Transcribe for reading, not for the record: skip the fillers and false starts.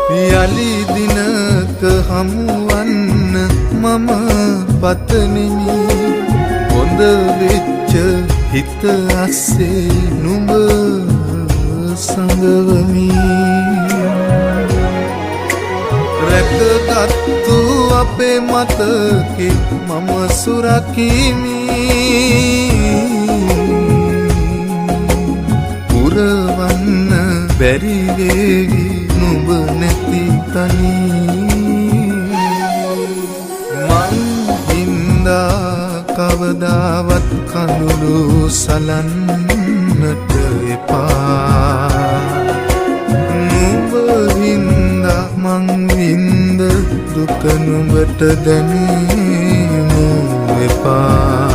යලි දිනක හමුවන්න මම පතනෙමි හොඳ වෙච්ච හිත අස්සේ නුඹ සඟවමි රැකගත්තු අපේ මතකෙ මම සුරකිමි පුරවන්න බැරි වේවි නුඹ නැති තනි මං හින්දා කවදාවත් කඳුළු සලන්නට එපා නුඹ හින්දා මං වින්ද දුක නුඹට දැනීමු එපා